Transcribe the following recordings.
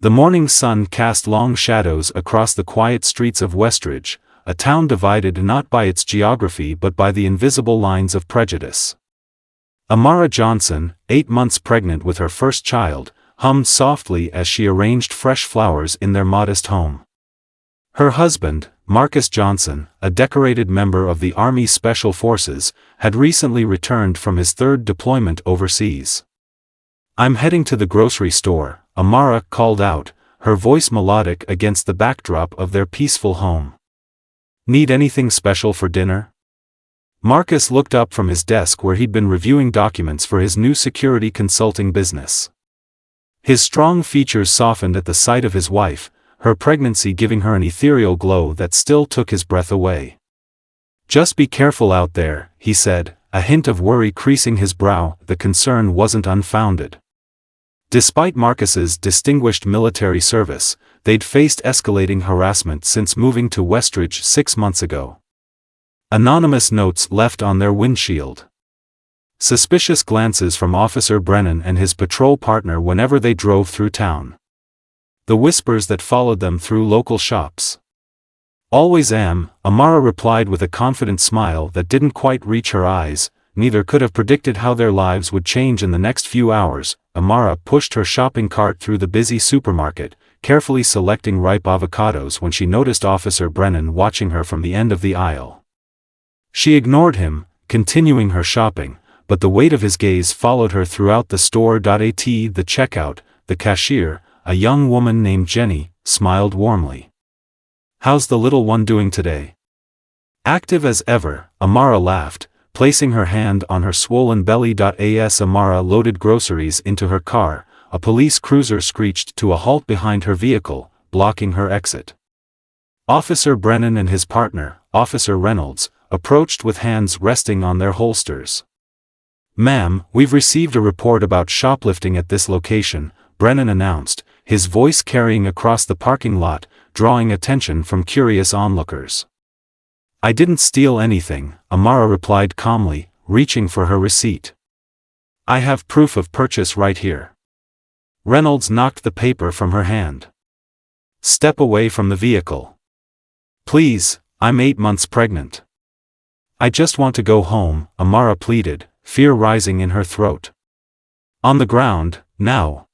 The morning sun cast long shadows across the quiet streets of Westridge, a town divided not by its geography but by the invisible lines of prejudice. Amara Johnson, 8 months pregnant with her first child, hummed softly as she arranged fresh flowers in their modest home. Her husband, Marcus Johnson, a decorated member of the Army Special Forces, had recently returned from his 3rd deployment overseas. "I'm heading to the grocery store," Amara called out, her voice melodic against the backdrop of their peaceful home. "Need anything special for dinner?" Marcus looked up from his desk where he'd been reviewing documents for his new security consulting business. His strong features softened at the sight of his wife, her pregnancy giving her an ethereal glow that still took his breath away. "Just be careful out there," he said, a hint of worry creasing his brow. The concern wasn't unfounded. Despite Marcus's distinguished military service, they'd faced escalating harassment since moving to Westridge 6 months ago. Anonymous notes left on their windshield. Suspicious glances from Officer Brennan and his patrol partner whenever they drove through town. The whispers that followed them through local shops. "Always am," Amara replied with a confident smile that didn't quite reach her eyes. Neither could have predicted how their lives would change in the next few hours. Amara pushed her shopping cart through the busy supermarket, carefully selecting ripe avocados when she noticed Officer Brennan watching her from the end of the aisle. She ignored him, continuing her shopping, but the weight of his gaze followed her throughout the store. At the checkout, the cashier, a young woman named Jenny, smiled warmly. "How's the little one doing today?" "Active as ever," Amara laughed, placing her hand on her swollen belly. As Amara loaded groceries into her car, a police cruiser screeched to a halt behind her vehicle, blocking her exit. Officer Brennan and his partner, Officer Reynolds, approached with hands resting on their holsters. "Ma'am, we've received a report about shoplifting at this location," Brennan announced, his voice carrying across the parking lot, drawing attention from curious onlookers. "I didn't steal anything," Amara replied calmly, reaching for her receipt. "I have proof of purchase right here." Reynolds knocked the paper from her hand. "Step away from the vehicle. Please, I'm 8 months pregnant." "I just want to go home," Amara pleaded, fear rising in her throat. "On the ground, now!"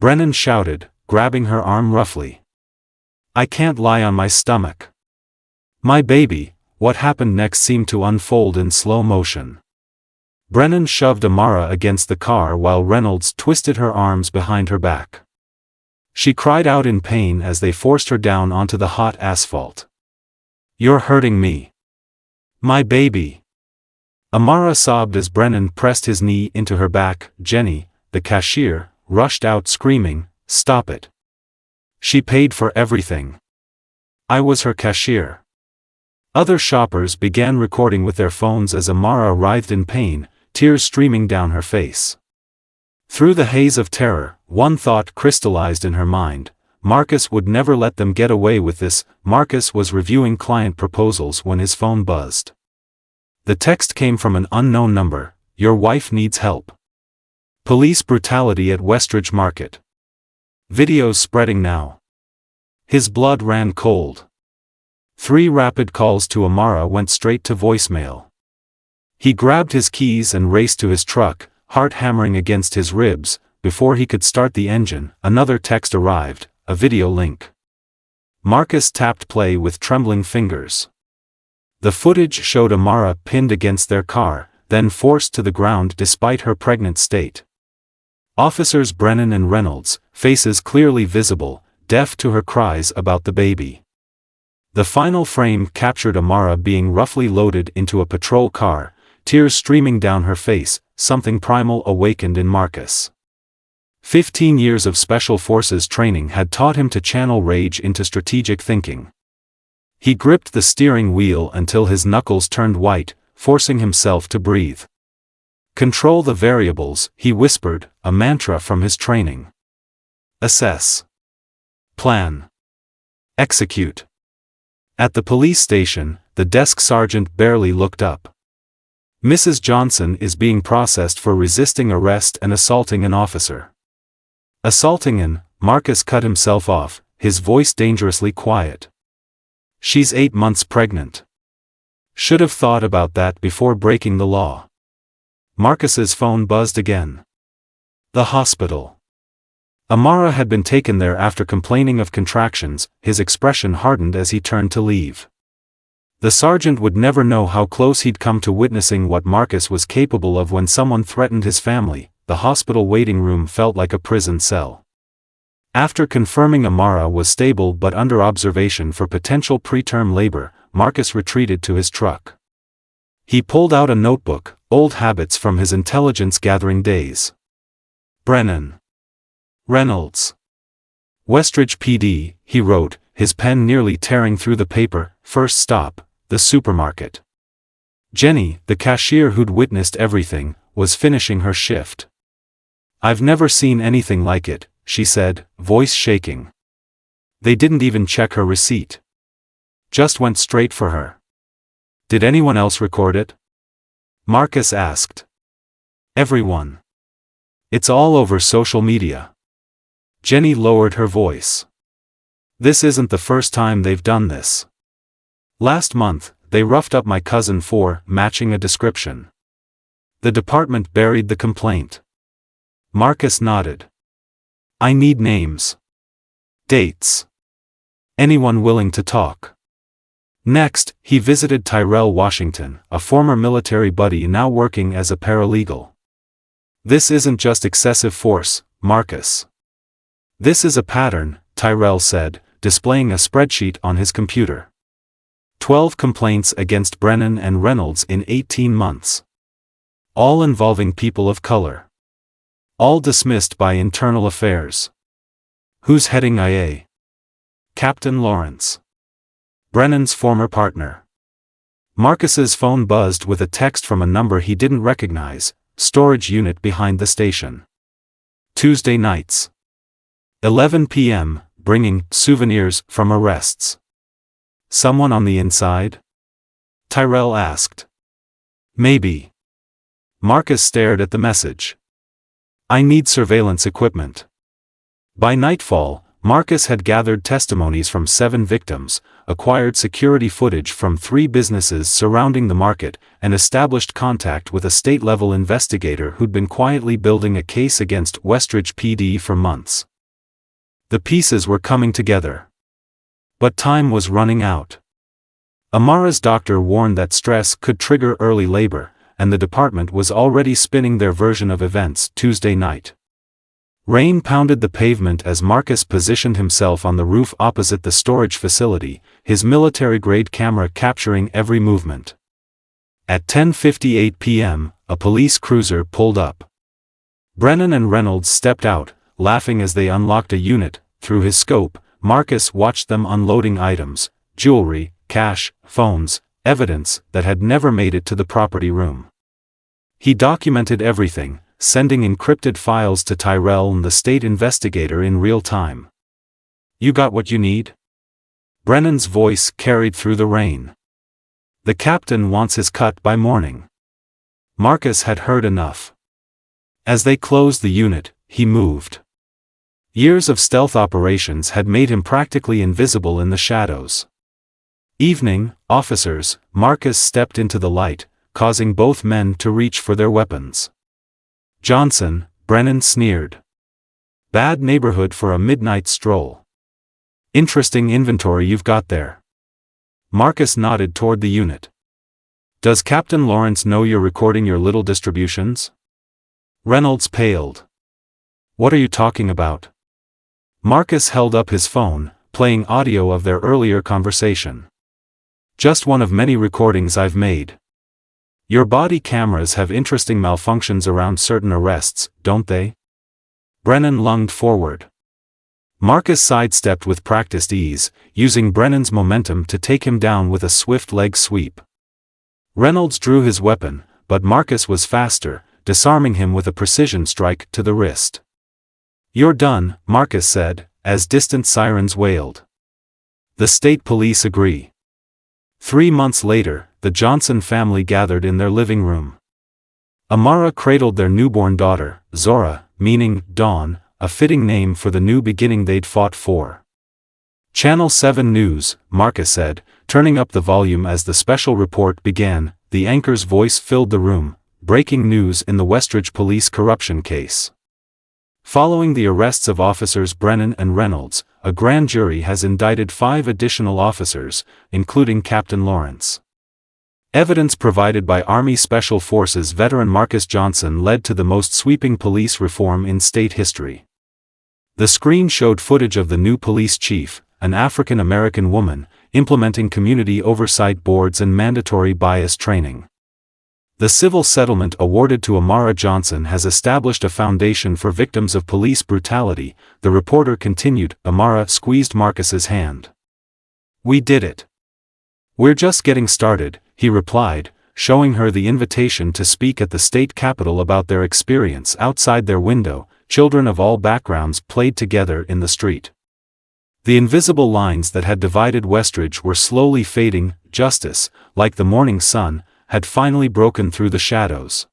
Brennan shouted, grabbing her arm roughly. "I can't lie on my stomach." "My baby." What happened next seemed to unfold in slow motion. Brennan shoved Amara against the car while Reynolds twisted her arms behind her back. She cried out in pain as they forced her down onto the hot asphalt. "You're hurting me. My baby." Amara sobbed as Brennan pressed his knee into her back. Jenny, the cashier, rushed out screaming, "Stop it. She paid for everything. I was her cashier." Other shoppers began recording with their phones as Amara writhed in pain, tears streaming down her face. Through the haze of terror, one thought crystallized in her mind: Marcus would never let them get away with this. Marcus was reviewing client proposals when his phone buzzed. The text came from an unknown number: "Your wife needs help. Police brutality at Westridge Market. Videos spreading now." His blood ran cold. 3 rapid calls to Amara went straight to voicemail. He grabbed his keys and raced to his truck, heart hammering against his ribs. Before he could start the engine, another text arrived, a video link. Marcus tapped play with trembling fingers. The footage showed Amara pinned against their car, then forced to the ground despite her pregnant state. Officers Brennan and Reynolds, faces clearly visible, deaf to her cries about the baby. The final frame captured Amara being roughly loaded into a patrol car, tears streaming down her face. Something primal awakened in Marcus. 15 years of Special Forces training had taught him to channel rage into strategic thinking. He gripped the steering wheel until his knuckles turned white, forcing himself to breathe. "Control the variables," he whispered, a mantra from his training. "Assess. Plan. Execute." At the police station, the desk sergeant barely looked up. "Mrs. Johnson is being processed for resisting arrest and assaulting an officer." "Assaulting an," Marcus cut himself off, his voice dangerously quiet. She's 8 months pregnant. Should have thought about that before breaking the law. Marcus's phone buzzed again. The hospital. Amara had been taken there after complaining of contractions. His expression hardened as he turned to leave. The sergeant would never know how close he'd come to witnessing what Marcus was capable of when someone threatened his family. The hospital waiting room felt like a prison cell. After confirming Amara was stable but under observation for potential preterm labor, Marcus retreated to his truck. He pulled out a notebook, old habits from his intelligence-gathering days. Brennan. Reynolds. Westridge PD, he wrote, his pen nearly tearing through the paper. First stop, the supermarket. Jenny, the cashier who'd witnessed everything, was finishing her shift. I've never seen anything like it, she said, voice shaking. They didn't even check her receipt. Just went straight for her. Did anyone else record it? Marcus asked. Everyone. It's all over social media. Jenny lowered her voice. This isn't the first time they've done this. Last month, they roughed up my cousin for matching a description. The department buried the complaint. Marcus nodded. I need names. Dates. Anyone willing to talk. Next, he visited Tyrell Washington, a former military buddy now working as a paralegal. This isn't just excessive force, Marcus. This is a pattern, Tyrell said, displaying a spreadsheet on his computer. 12 complaints against Brennan and Reynolds in 18 months. All involving people of color. All dismissed by Internal Affairs. Who's heading IA? Captain Lawrence. Brennan's former partner. Marcus's phone buzzed with a text from a number he didn't recognize, storage unit behind the station. Tuesday nights. 11 p.m., bringing souvenirs from arrests. Someone on the inside? Tyrell asked. Maybe. Marcus stared at the message. I need surveillance equipment. By nightfall, Marcus had gathered testimonies from 7 victims, acquired security footage from 3 businesses surrounding the market, and established contact with a state-level investigator who'd been quietly building a case against Westridge PD for months. The pieces were coming together. But time was running out. Amara's doctor warned that stress could trigger early labor, and the department was already spinning their version of events Tuesday night. Rain pounded the pavement as Marcus positioned himself on the roof opposite the storage facility, his military-grade camera capturing every movement. At 10:58 p.m., a police cruiser pulled up. Brennan and Reynolds stepped out, laughing as they unlocked a unit. Through his scope, Marcus watched them unloading items, jewelry, cash, phones, evidence that had never made it to the property room. He documented everything, sending encrypted files to Tyrell and the state investigator in real time. You got what you need? Brennan's voice carried through the rain. The captain wants his cut by morning. Marcus had heard enough. As they closed the unit, he moved. Years of stealth operations had made him practically invisible in the shadows. Evening, officers, Marcus stepped into the light, causing both men to reach for their weapons. Johnson, Brennan sneered. Bad neighborhood for a midnight stroll. Interesting inventory you've got there. Marcus nodded toward the unit. Does Captain Lawrence know you're recording your little distributions? Reynolds paled. What are you talking about? Marcus held up his phone, playing audio of their earlier conversation. Just one of many recordings I've made. Your body cameras have interesting malfunctions around certain arrests, don't they? Brennan lunged forward. Marcus sidestepped with practiced ease, using Brennan's momentum to take him down with a swift leg sweep. Reynolds drew his weapon, but Marcus was faster, disarming him with a precision strike to the wrist. You're done, Marcus said, as distant sirens wailed. The state police agree. 3 months later, the Johnson family gathered in their living room. Amara cradled their newborn daughter, Zora, meaning Dawn, a fitting name for the new beginning they'd fought for. Channel 7 News, Marcus said, turning up the volume as the special report began. The anchor's voice filled the room. Breaking news in the Westridge police corruption case. Following the arrests of officers Brennan and Reynolds, a grand jury has indicted 5 additional officers, including Captain Lawrence. Evidence provided by Army Special Forces veteran Marcus Johnson led to the most sweeping police reform in state history. The screen showed footage of the new police chief, an African-American woman, implementing community oversight boards and mandatory bias training. The civil settlement awarded to Amara Johnson has established a foundation for victims of police brutality, the reporter continued. Amara squeezed Marcus's hand. "We did it. We're just getting started," he replied, showing her the invitation to speak at the state capitol about their experience. Outside their window, children of all backgrounds played together in the street. The invisible lines that had divided Westridge were slowly fading. Justice, like the morning sun, had finally broken through the shadows.